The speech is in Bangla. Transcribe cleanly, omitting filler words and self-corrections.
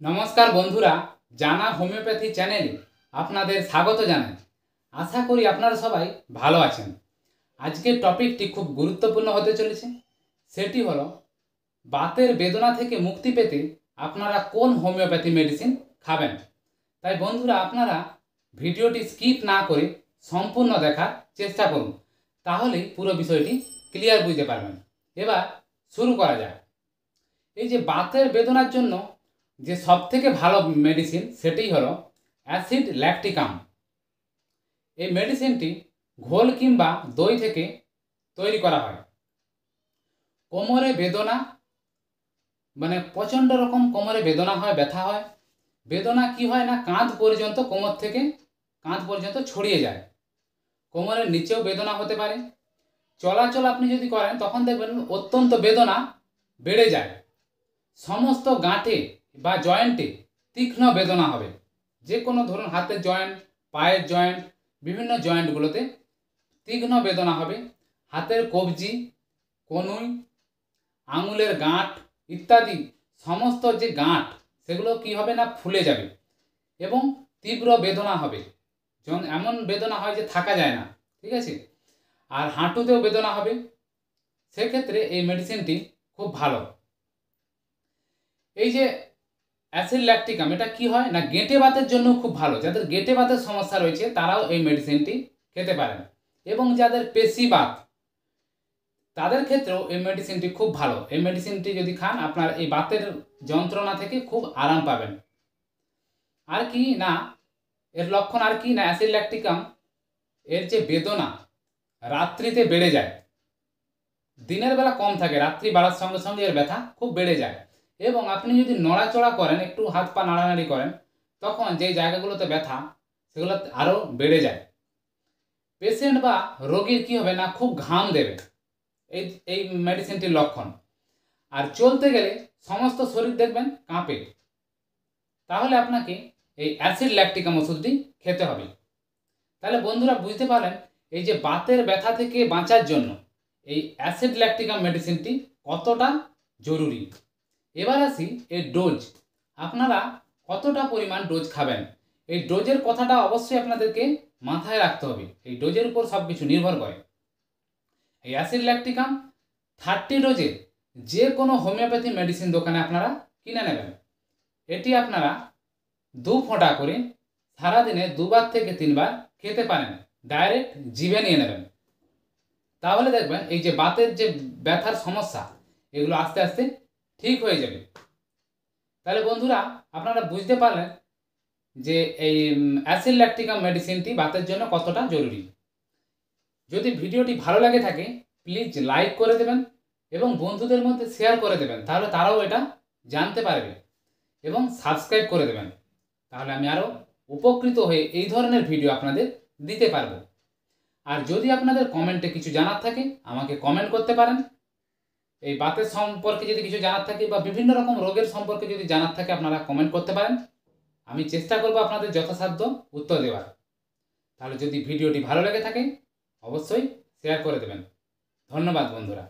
नमस्कार बंधुरा जाना होमिओपैथी चैनेले आपनादेर स्वागत जानाई। आशा करी आपनारा सबाई भालो आछेन। आजकेर टपिकटी खूब गुरुत्वपूर्ण होते चलेछे, सेटी हलो बातेर बेदना थेके मुक्ति पेते आपनारा कोन होमिओपैथी मेडिसिन खाबेन। ताई बंधुरा आपनारा भिडियोटी स्किप ना करे सम्पूर्ण देखार चेष्टा करुन, ताहलेई पुरो विषयटी क्लियर बुझते पारबेन। एबार शुरू करा जाक। এই যে বাতের বেদনার জন্য যে সবথেকে ভালো মেডিসিন সেটি হলো অ্যাসিড ল্যাকটিকাম। এই মেডিসিনটি ঘোল কিংবা দই থেকে তৈরি করা হয়। কোমরে বেদনা মানে প্রচণ্ড রকম কোমরে বেদনা হয়, ব্যথা হয়। বেদনা কি হয় না কাঁধ পর্যন্ত, কোমর থেকে কাঁধ পর্যন্ত ছড়িয়ে যায়। কোমরের নিচেও বেদনা হতে পারে। চলাচল আপনি যদি করেন তখন দেখবেন অত্যন্ত বেদনা বেড়ে যায়। সমস্ত গাঁটে বা জয়েন্টে তীক্ষ্ণ বেদনা হবে। যে কোনো ধরুন হাতের জয়েন্ট, পায়ের জয়েন্ট, বিভিন্ন জয়েন্টগুলোতে তীক্ষ্ণ বেদনা হবে। হাতের কবজি, কনুই, আঙুলের গাঁট ইত্যাদি সমস্ত যে গাঁট সেগুলো কি হবে না ফুলে যাবে এবং তীব্র বেদনা হবে। যখন এমন বেদনা হয় যে থাকা যায় না, ঠিক আছে। আর হাঁটুতেও বেদনা হবে। সেক্ষেত্রে এই মেডিসিনটি খুব ভালো। এই যে অ্যাসিড ল্যাকটিকাম এটা কি হয় না গেঁটে বাতের জন্য খুব ভালো। যাদের গেঁটে বাতের সমস্যা রয়েছে তারাও এই মেডিসিনটি খেতে পারেন এবং যাদের পেশিবাত তাদের ক্ষেত্রেও এই মেডিসিনটি খুব ভালো। এই মেডিসিনটি যদি খান আপনার এই বাতের যন্ত্রণা থেকে খুব আরাম পাবেন। আর কি না এর লক্ষণ আর কি না অ্যাসিড ল্যাকটিকাম এর যে বেদনা রাত্রিতে বেড়ে যায়। দিনের বেলা কম থাকে, রাত্রি বাড়ার সঙ্গে সঙ্গে এর ব্যথা খুব বেড়ে যায় এবং আপনি যদি নড়াচড়া করেন, একটু হাত পা নাড়ানাড়ি করেন, তখন যেই জায়গাগুলোতে ব্যথা সেগুলো আরও বেড়ে যায়। পেশেন্ট বা রোগীর কী হবে না খুব ঘাম দেবে, এই এই মেডিসিনটির লক্ষণ। আর চলতে গেলে সমস্ত শরীর দেখবেন কাঁপে। তাহলে আপনাকে এই অ্যাসিড ল্যাকটিকাম ওষুধটি খেতে হবে। তাহলে বন্ধুরা বুঝতে পারলেন এই যে বাতের ব্যথা থেকে বাঁচার জন্য এই অ্যাসিড ল্যাকটিকাম মেডিসিনটি কতটা জরুরি। এবার আসি এর ডোজ। আপনারা কতটা পরিমাণ ডোজ খাবেন, এই ডোজের কথাটা অবশ্যই আপনাদেরকে মাথায় রাখতে হবে। এই ডোজের উপর সব কিছু নির্ভর করে। এই অ্যাসিড ল্যাকটিকাম 30 ডোজের যে কোনো হোমিওপ্যাথি মেডিসিন দোকানে আপনারা কিনে নেবেন। এটি আপনারা 2 ফোঁটা করে সারাদিনে 2বার থেকে 3বার খেতে পারেন। ডাইরেক্ট জিভে নিয়ে নেবেন। তাহলে দেখবেন এই যে বাতের যে ব্যথার সমস্যা এগুলো আস্তে আস্তে ঠিক হয়ে যাবে। তাহলে বন্ধুরা আপনারা বুঝতে পারলেন যে এই অ্যাসিড ল্যাকটিকাম মেডিসিনটি বাতের জন্য কতটা জরুরি। যদি ভিডিওটি ভালো লাগে থাকে প্লিজ লাইক করে দেবেন এবং বন্ধুদের মধ্যে শেয়ার করে দেবেন, তাহলে তারাও এটা জানতে পারবে এবং সাবস্ক্রাইব করে দেবেন। তাহলে আমি আরও উপকৃত হয়ে এই ধরনের ভিডিও আপনাদের দিতে পারবো। আর যদি আপনাদের কমেন্টে কিছু জানার থাকে আমাকে কমেন্ট করতে পারেন। এই বাতের সম্পর্কে যদি কিছু জানার থাকে বা বিভিন্ন রকম রোগের সম্পর্কে যদি জানার থাকে আপনারা কমেন্ট করতে পারেন। আমি চেষ্টা করব আপনাদের যথাসাধ্য উত্তর দেওয়ার। তাহলে যদি ভিডিওটি ভালো লেগে থাকে অবশ্যই শেয়ার করে দেবেন। ধন্যবাদ বন্ধুরা।